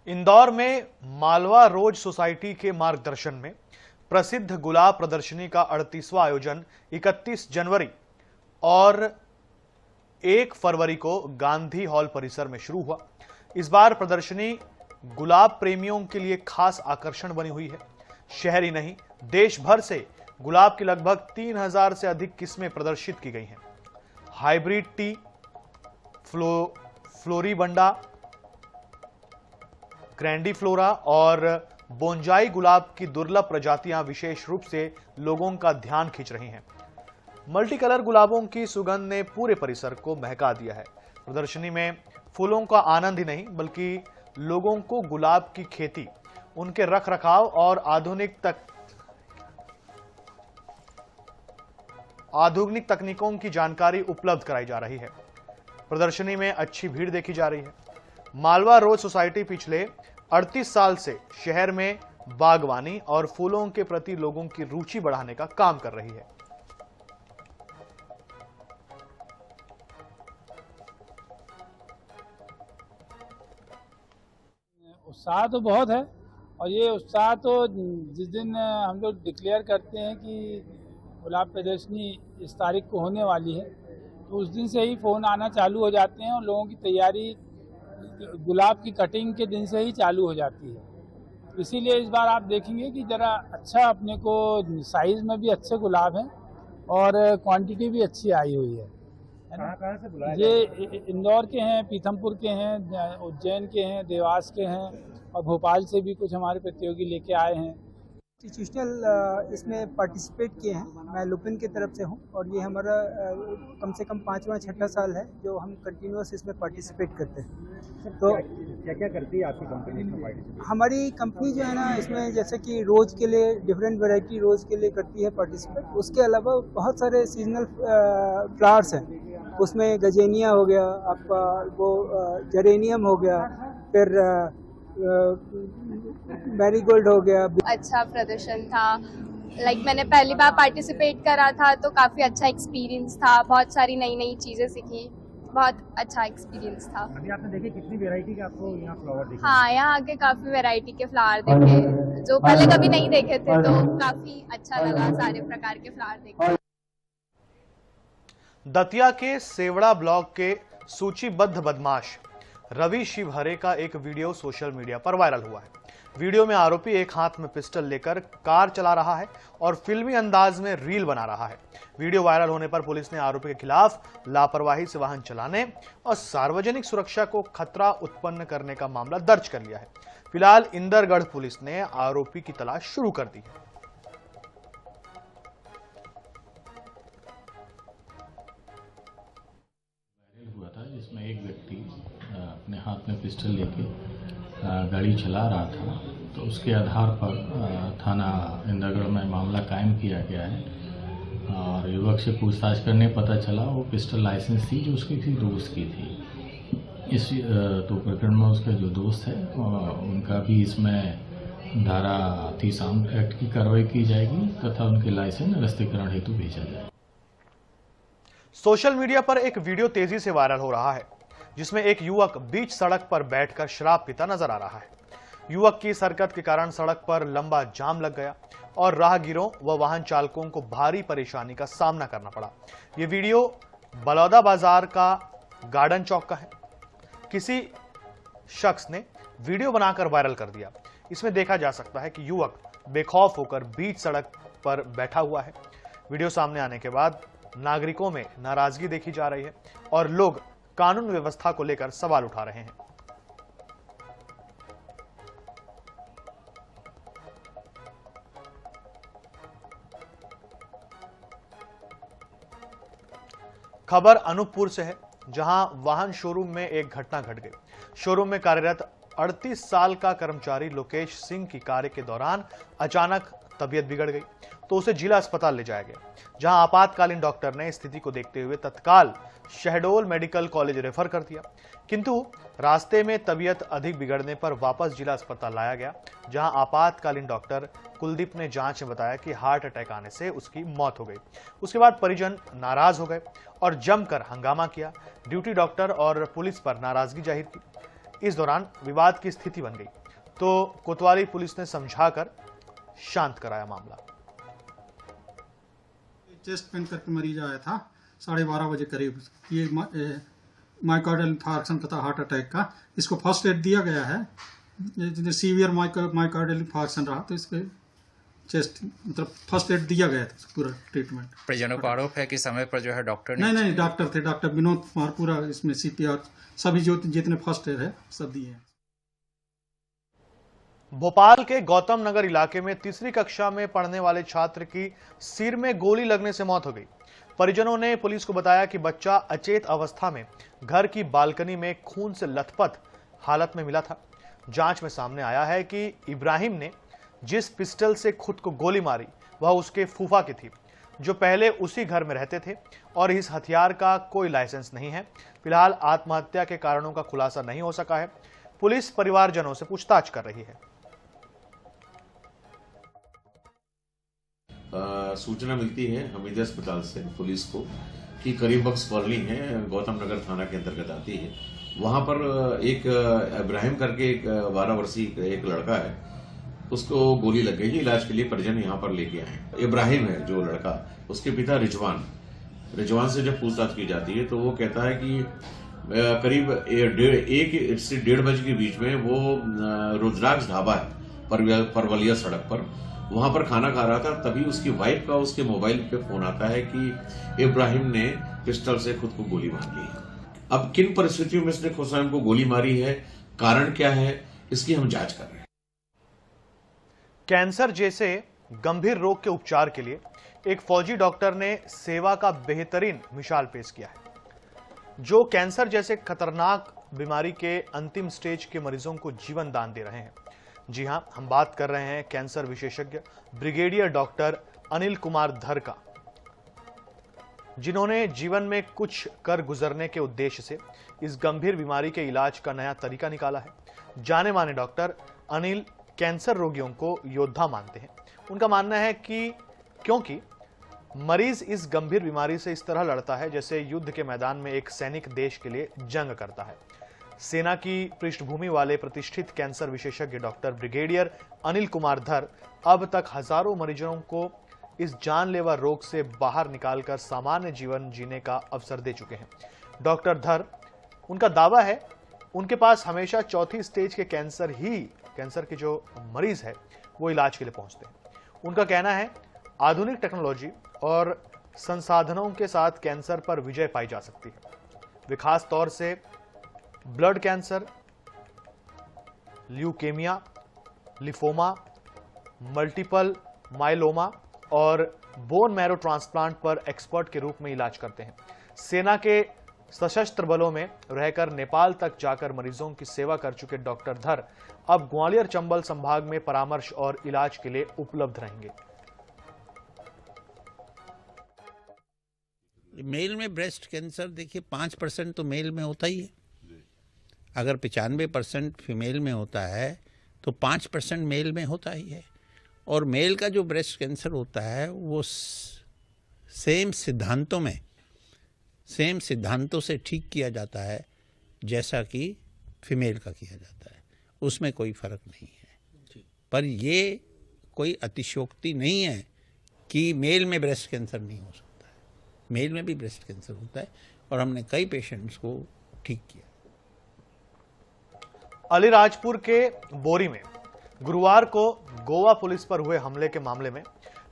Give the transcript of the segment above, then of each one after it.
इंदौर में मालवा रोज सोसाइटी के मार्गदर्शन में प्रसिद्ध गुलाब प्रदर्शनी का 38वां आयोजन 31 जनवरी और 1 फरवरी को गांधी हॉल परिसर में शुरू हुआ। इस बार प्रदर्शनी गुलाब प्रेमियों के लिए खास आकर्षण बनी हुई है। शहर ही नहीं, देश भर से गुलाब की लगभग 3000 से अधिक किस्में प्रदर्शित की गई हैं। हाइब्रिड टी, फ्लोरीबंडा, ग्रैंडीफ्लोरा और बोंजाई गुलाब की दुर्लभ प्रजातियां विशेष रूप से लोगों का ध्यान खींच रही हैं। मल्टी कलर गुलाबों की सुगंध ने पूरे परिसर को महका दिया है। प्रदर्शनी में फूलों का आनंद ही नहीं बल्कि लोगों को गुलाब की खेती, उनके रखरखाव और आधुनिक तकनीकों की जानकारी उपलब्ध कराई जा रही है। प्रदर्शनी में अच्छी भीड़ देखी जा रही है। मालवा रोज सोसाइटी पिछले 38 साल से शहर में बागवानी और फूलों के प्रति लोगों की रुचि बढ़ाने का काम कर रही है। उत्साह तो बहुत है और ये उत्साह तो जिस दिन हम लोग डिक्लेयर करते हैं कि गुलाब प्रदर्शनी इस तारीख को होने वाली है, तो उस दिन से ही फ़ोन आना चालू हो जाते हैं और लोगों की तैयारी गुलाब की कटिंग के दिन से ही चालू हो जाती है। इसीलिए इस बार आप देखेंगे कि ज़रा अच्छा अपने को साइज़ में भी अच्छे गुलाब हैं और क्वांटिटी भी अच्छी आई हुई है। कहाँ से बुलाया? ये इंदौर के हैं, पीथमपुर के हैं, उज्जैन के हैं, देवास के हैं और भोपाल से भी कुछ हमारे प्रतियोगी लेके आए हैं। इंस्टीट्यूशनल इसमें पार्टिसिपेट किए हैं। मैं लुपिन की तरफ से हूं और ये हमारा कम से कम 5वां-6वां साल है जो हम कंटिन्यूस इसमें पार्टिसिपेट करते हैं। तो क्या क्या करती है आपकी कंपनी इसमें पार्टिसिपेट? हमारी कंपनी जो है ना, इसमें जैसे कि रोज़ के लिए डिफरेंट वैरायटी रोज़ के लिए करती है पार्टिसिपेट। उसके अलावा बहुत सारे सीजनल फ्लावर्स हैं। उसमें गजेनिया हो गया, आपका वो जेरेनियम हो गया, फिर मैरीगोल्ड हो गया। अच्छा प्रदर्शन था। मैंने पहली बार पार्टिसिपेट करा था तो काफ़ी अच्छा एक्सपीरियंस था। बहुत सारी नई नई चीज़ें सीखी, बहुत अच्छा एक्सपीरियंस था। अभी आपने देखे कितनी वैरायटी के आपको यहाँ फ्लावर दिखे? हाँ, यहाँ आके काफ़ी वैरायटी के फ्लावर देखे जो पहले कभी नहीं देखे थे, तो काफ़ी अच्छा लगा सारे प्रकार के फ्लावर देखे। दतिया के सेवड़ा ब्लॉक के सूचीबद्ध बदमाश रवि शिवहरे का एक वीडियो सोशल मीडिया पर वायरल हुआ है। वीडियो में आरोपी एक हाथ में पिस्टल लेकर कार चला रहा है और फिल्मी अंदाज में रील बना रहा है। वीडियो वायरल होने पर पुलिस ने आरोपी के खिलाफ लापरवाही से वाहन चलाने और सार्वजनिक सुरक्षा को खतरा उत्पन्न करने का मामला दर्ज कर लिया है। फिलहाल इंदरगढ़ पुलिस ने आरोपी की तलाश शुरू कर दी है। हुआ था जिसमें एक व्यक्ति अपने हाथ में पिस्टल लेके गाड़ी चला रहा था, तो उसके आधार पर थाना इंदरगढ़ में मामला कायम किया गया है और युवक से पूछताछ करने पता चला वो पिस्टल लाइसेंस थी जो उसके किसी दोस्त की थी। इस तो प्रकरण में उसका जो दोस्त है उनका भी इसमें धारा 30 एक्ट की कार्रवाई की जाएगी तथा उनके लाइसेंस निरस्तीकरण हेतु भेजा जाएगा। सोशल मीडिया पर एक वीडियो तेजी से वायरल हो रहा है जिसमें एक युवक बीच सड़क पर बैठकर शराब पीता नजर आ रहा है। युवक की इस हरकत के कारण सड़क पर लंबा जाम लग गया और राहगीरों व वाहन चालकों को भारी परेशानी का सामना करना पड़ा। यह वीडियो बलौदा बाजार का गार्डन चौक का है। किसी शख्स ने वीडियो बनाकर वायरल कर दिया। इसमें देखा जा सकता है कि युवक बेखौफ होकर बीच सड़क पर बैठा हुआ है। वीडियो सामने आने के बाद नागरिकों में नाराजगी देखी जा रही है और लोग कानून व्यवस्था को लेकर सवाल उठा रहे हैं। खबर अनूपपुर से है, जहां वाहन शोरूम में एक घटना घट गई। शोरूम में कार्यरत 38 साल का कर्मचारी लोकेश सिंह की कार्य के दौरान अचानक तबीयत बिगड़ गई तो उसे जिला अस्पताल ले जाया गया, जहां आपातकालीन डॉक्टर ने स्थिति को देखते हुए तत्काल शहडोल मेडिकल कॉलेज रेफर कर दिया, किंतु रास्ते में तबीयत अधिक बिगड़ने पर वापस जिला अस्पताल लाया गया, जहां आपातकालीन डॉक्टर कुलदीप ने जांच में बताया कि हार्ट अटैक आने से उसकी मौत हो गई। उसके बाद परिजन नाराज हो गए और जमकर हंगामा किया। ड्यूटी डॉक्टर और पुलिस पर नाराजगी जाहिर की। इस दौरान विवाद की स्थिति बन गई तो कोतवाली पुलिस ने समझाकर शांत कराया मामला। चेस्ट पेन करके मरीज आया था 12:30 बजे करीब। ये माइकार्डियल इंफार्क्शन तथा हार्ट अटैक का इसको फर्स्ट एड दिया गया है। सीवियर माइकार्डियल इंफार्क्शन रहा तो इसके चेस्ट मतलब फर्स्ट एड दिया गया था, पूरा ट्रीटमेंट। परिजनों का आरोप है कि समय पर जो है डॉक्टर ने नहीं डॉक्टर थे, डॉक्टर विनोद कुमार, पूरा इसमें सीपीआर सभी जो जितने फर्स्ट एड है सब दिए हैं। भोपाल के गौतम नगर इलाके में तीसरी कक्षा में पढ़ने वाले छात्र की सिर में गोली लगने से मौत हो गई। परिजनों ने पुलिस को बताया कि बच्चा अचेत अवस्था में घर की बालकनी में खून से लथपथ हालत में मिला था। जांच में सामने आया है कि इब्राहिम ने जिस पिस्टल से खुद को गोली मारी वह उसके फूफा की थी, जो पहले उसी घर में रहते थे और इस हथियार का कोई लाइसेंस नहीं है। फिलहाल आत्महत्या के कारणों का खुलासा नहीं हो सका है। पुलिस परिवारजनों से पूछताछ कर रही है। सूचना मिलती है हमीदिया अस्पताल से पुलिस को कि करीब बख्श कॉलोनी है, गौतम नगर थाना के अंतर्गत आती है। वहां पर एक इब्राहिम करके एक 12 वर्षीय एक लड़का है, उसको गोली लग गई। इलाज के लिए परिजन यहाँ पर लेके आए। इब्राहिम है जो लड़का, उसके पिता रिजवान से जब पूछताछ की जाती है तो वो कहता है कि करीब 1 से 1:30 बजे के बीच में वो रुद्राक्ष ढाबा है परवलिया सड़क पर, वहां पर खाना खा रहा था। तभी उसकी वाइफ का उसके मोबाइल पे फोन आता है कि इब्राहिम ने पिस्टल से खुद को गोली मार ली। अब किन परिस्थितियों में इसने खुशाम को गोली मारी है, कारण क्या है, इसकी हम जांच कर रहे हैं। कैंसर जैसे गंभीर रोग के उपचार के लिए एक फौजी डॉक्टर ने सेवा का बेहतरीन मिसाल पेश किया है, जो कैंसर जैसे खतरनाक बीमारी के अंतिम स्टेज के मरीजों को जीवन दान दे रहे हैं। जी हां, हम बात कर रहे हैं कैंसर विशेषज्ञ ब्रिगेडियर डॉक्टर अनिल कुमार धर का, जिन्होंने जीवन में कुछ कर गुजरने के उद्देश्य से इस गंभीर बीमारी के इलाज का नया तरीका निकाला है। जाने माने डॉक्टर अनिल कैंसर रोगियों को योद्धा मानते हैं। उनका मानना है कि क्योंकि मरीज इस गंभीर बीमारी से इस तरह लड़ता है जैसे युद्ध के मैदान में एक सैनिक देश के लिए जंग करता है। सेना की पृष्ठभूमि वाले प्रतिष्ठित कैंसर विशेषज्ञ डॉक्टर ब्रिगेडियर अनिल कुमार धर अब तक हजारों मरीजों को इस जानलेवा रोग से बाहर निकालकर सामान्य जीवन जीने का अवसर दे चुके हैं। डॉक्टर धर, उनका दावा है, उनके पास हमेशा चौथी स्टेज के कैंसर के जो मरीज है वो इलाज के लिए पहुंचते हैं। उनका कहना है, आधुनिक टेक्नोलॉजी और संसाधनों के साथ कैंसर पर विजय पाई जा सकती है। वे खास तौर से blood cancer, leukaemia, lymphoma, multiple myeloma और बोन मैरो ट्रांसप्लांट पर एक्सपर्ट के रूप में इलाज करते हैं। सेना के सशस्त्र बलों में रहकर नेपाल तक जाकर मरीजों की सेवा कर चुके डॉक्टर धर अब ग्वालियर चंबल संभाग में परामर्श और इलाज के लिए उपलब्ध रहेंगे। मेल में ब्रेस्ट कैंसर देखिए 5% तो मेल में होता ही है। अगर 95% फीमेल में होता है तो 5% मेल में होता ही है। और मेल का जो ब्रेस्ट कैंसर होता है वो सेम सिद्धांतों से ठीक किया जाता है जैसा कि फीमेल का किया जाता है, उसमें कोई फर्क नहीं है। पर ये कोई अतिशयोक्ति नहीं है कि मेल में ब्रेस्ट कैंसर नहीं हो सकता है। मेल में भी ब्रेस्ट कैंसर होता है और हमने कई पेशेंट्स को ठीक किया। अलीराजपुर के बोरी में गुरुवार को गोवा पुलिस पर हुए हमले के मामले में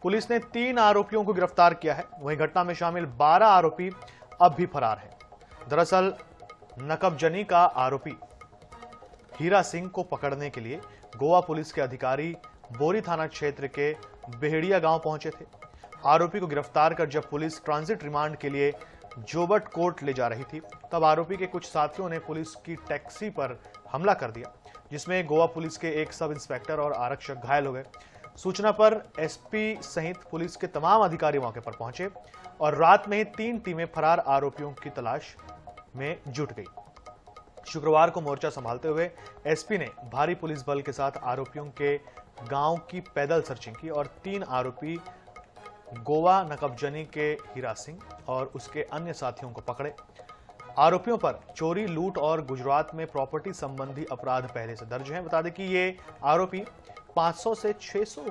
पुलिस ने 3 आरोपियों को गिरफ्तार किया है। वहीं घटना में शामिल 12 आरोपी अब भी फरार हैं। दरअसल नकबजनी का आरोपी हीरा सिंह को पकड़ने के लिए गोवा पुलिस के अधिकारी बोरी थाना क्षेत्र के बेहड़िया गांव पहुंचे थे। आरोपी को गिरफ्तार कर जब पुलिस ट्रांजिट रिमांड के लिए जोबट कोर्ट ले जा रही थी, तब आरोपी के कुछ साथियों ने पुलिस की टैक्सी पर हमला कर दिया, जिसमें गोवा पुलिस के एक सब इंस्पेक्टर और आरक्षक घायल हो गए। सूचना पर एसपी सहित पुलिस के तमाम अधिकारी मौके पर पहुंचे और रात में ही 3 टीमें फरार आरोपियों की तलाश में जुट गई। शुक्रवार को मोर्चा संभालते हुए एसपी ने भारी पुलिस बल के साथ आरोपियों के गांव की पैदल सर्चिंग की और 3 आरोपी गोवा नकबजनी के हीरा सिंह और उसके अन्य साथियों को पकड़े। आरोपियों पर चोरी, लूट और गुजरात में प्रॉपर्टी संबंधी अपराध पहले से दर्ज हैं। बता दें कि ये आरोपी 500 से 600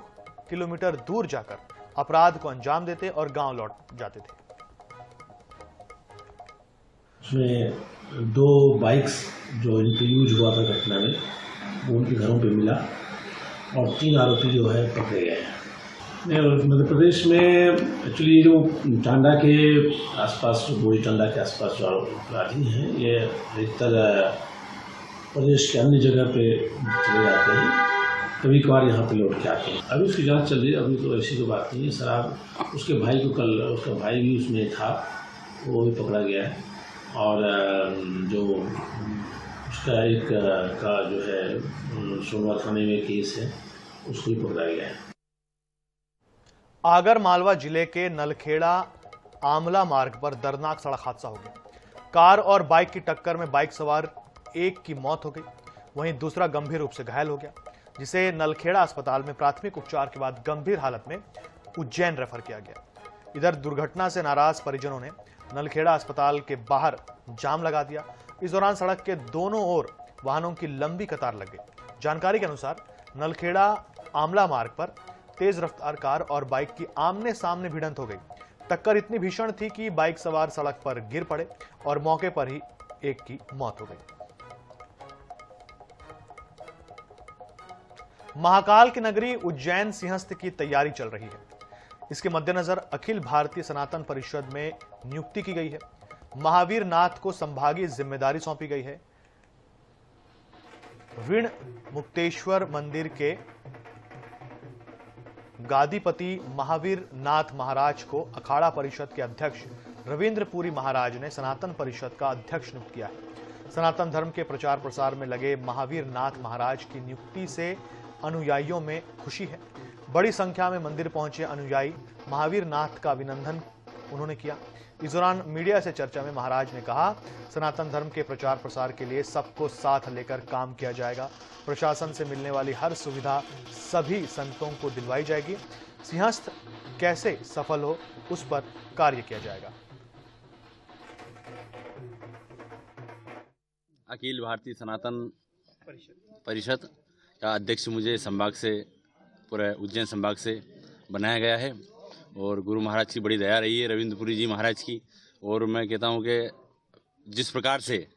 किलोमीटर दूर जाकर अपराध को अंजाम देते और गांव लौट जाते थे। उसमें 2 बाइक्स जो इनके यूज हुआ था घटना में वो उनके घरों पे मिला और 3 आरोपी जो है पकड़े गए हैं। मध्य प्रदेश में एक्चुअली जो टांडा के आसपास, जो बोरी टांडा के आसपास जो अपराधी हैं, ये अधिकतर प्रदेश के अन्य जगह पे चले जाते हैं, कभी कभार यहाँ पे लौट के आते हैं। अभी उसकी जांच चल रही है, अभी तो ऐसी कोई बात नहीं है। शराब उसके भाई को, कल उसका भाई भी उसमें था, वो भी पकड़ा गया है और जो उसका एक का जो है सोनवा थाने में केस है, उसको भी पकड़ा गया है। आगर मालवा जिले के नलखेड़ा आमला मार्ग पर दर्दनाक सड़क हादसा हो गया। कार और बाइक की टक्कर में बाइक सवार एक की मौत हो गई, वहीं दूसरा गंभीर रूप से घायल हो गया, जिसे नलखेड़ा अस्पताल में प्राथमिक उपचार के बाद गंभीर हालत में उज्जैन रेफर किया गया। इधर दुर्घटना से नाराज परिजनों ने नलखेड़ा अस्पताल के बाहर जाम लगा दिया। इस दौरान सड़क के दोनों ओर वाहनों की लंबी कतार लग गई। जानकारी के अनुसार नलखेड़ा आमला मार्ग पर तेज रफ्तार कार और बाइक की आमने सामने भिड़ंत हो गई। टक्कर इतनी भीषण थी कि बाइक सवार सड़क पर गिर पड़े और मौके पर ही एक की मौत हो गई। महाकाल की नगरी उज्जैन सिंहस्थ की तैयारी चल रही है। इसके मद्देनजर अखिल भारतीय सनातन परिषद में नियुक्ति की गई है। महावीर नाथ को संभागीय जिम्मेदारी सौंपी गई है। ऋण मुक्तेश्वर मंदिर के गादीपति महावीर नाथ महाराज को अखाड़ा परिषद के अध्यक्ष रविंद्र पुरी महाराज ने सनातन परिषद का अध्यक्ष नियुक्त किया है। सनातन धर्म के प्रचार प्रसार में लगे महावीर नाथ महाराज की नियुक्ति से अनुयायियों में खुशी है। बड़ी संख्या में मंदिर पहुंचे अनुयायी महावीर नाथ का अभिनंदन उन्होंने किया। इस दौरान मीडिया से चर्चा में महाराज ने कहा, सनातन धर्म के प्रचार प्रसार के लिए सबको साथ लेकर काम किया जाएगा। प्रशासन से मिलने वाली हर सुविधा सभी संतों को दिलवाई जाएगी। सिंहस्थ कैसे सफल हो, उस पर कार्य किया जाएगा। अखिल भारतीय सनातन परिषद का अध्यक्ष मुझे संभाग से, पूरे उज्जैन संभाग से बनाया गया है और गुरु महाराज की बड़ी दया रही है, रविंद्रपुरी जी महाराज की। और मैं कहता हूँ कि जिस प्रकार से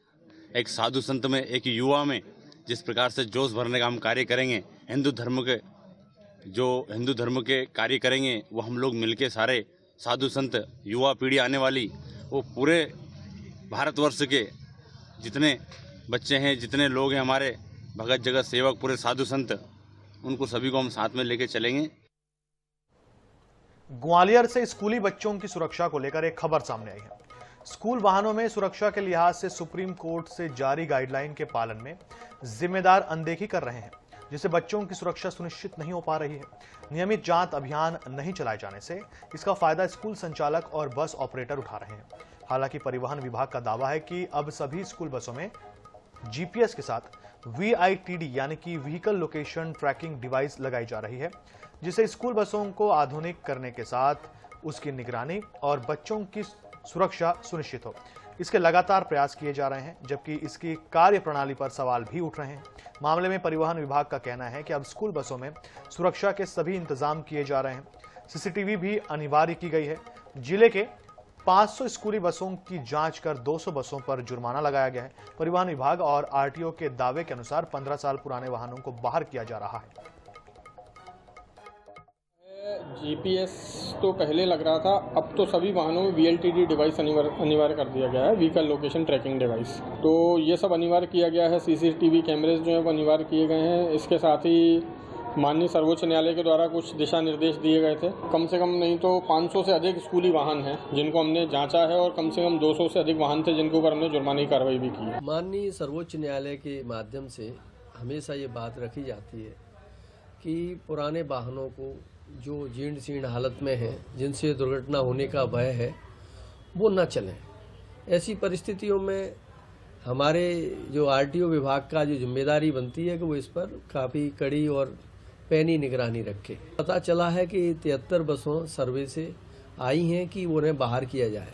एक साधु संत में, एक युवा में जिस प्रकार से जोश भरने का हम कार्य करेंगे, हिंदू धर्म के कार्य करेंगे, वो हम लोग मिलके सारे साधु संत, युवा पीढ़ी आने वाली, वो पूरे भारतवर्ष के जितने बच्चे हैं, जितने लोग हैं हमारे भगत जगत सेवक, पूरे साधु संत, उनको सभी को हम साथ में लेके चलेंगे। ग्वालियर से स्कूली बच्चों की सुरक्षा को लेकर एक खबर सामने आई है। स्कूल वाहनों में सुरक्षा के लिहाज से सुप्रीम कोर्ट से जारी गाइडलाइन के पालन में जिम्मेदार अनदेखी कर रहे हैं, जिससे बच्चों की सुरक्षा सुनिश्चित नहीं हो पा रही है। नियमित जांच अभियान नहीं चलाए जाने से इसका फायदा स्कूल संचालक और बस ऑपरेटर उठा रहे हैं। हालांकि परिवहन विभाग का दावा है कि अब सभी स्कूल बसों में जीपीएस के साथ VITD यानी कि व्हीकल लोकेशन ट्रैकिंग डिवाइस लगाई जा रही है, जिससे स्कूल बसों को आधुनिक करने के साथ उसकी निगरानी और बच्चों की सुरक्षा सुनिश्चित हो। इसके लगातार प्रयास किए जा रहे हैं, जबकि इसकी कार्य प्रणाली पर सवाल भी उठ रहे हैं। मामले में परिवहन विभाग का कहना है कि अब स्कूल बसों में सुरक्षा के सभी इंतजाम किए जा रहे हैं। CCTV भी अनिवार्य की गई है। जिले के 500 स्कूली बसों की जांच कर 200 बसों पर जुर्माना लगाया गया है। परिवहन विभाग और RTO के दावे के अनुसार 15 साल पुराने वाहनों को बाहर किया जा रहा है। GPS तो पहले लग रहा था, अब तो सभी वाहनों में VLTD डिवाइस अनिवार्य कर दिया गया है, व्हीकल लोकेशन ट्रैकिंग डिवाइस। तो ये सब अनिवार्य किया गया है। CCTV कैमरेज जो है वो अनिवार्य किए गए हैं। इसके साथ ही माननीय सर्वोच्च न्यायालय के द्वारा कुछ दिशा निर्देश दिए गए थे। कम से कम नहीं तो 500 से अधिक स्कूली वाहन हैं जिनको हमने जांचा है और कम से कम 200 से अधिक वाहन थे जिनके ऊपर हमने जुर्माने की कार्रवाई भी की है। माननीय सर्वोच्च न्यायालय के माध्यम से हमेशा ये बात रखी जाती है कि पुराने वाहनों को जो जीर्ण शीर्ण हालत में है, जिनसे दुर्घटना होने का भय है, वो न चलें। ऐसी परिस्थितियों में हमारे जो RTO विभाग का जो जिम्मेदारी बनती है कि वो इस पर काफ़ी कड़ी और पैनी निगरानी रखे। पता चला है कि 73 बसों सर्वे से आई हैं कि उन्हें बाहर किया जाए।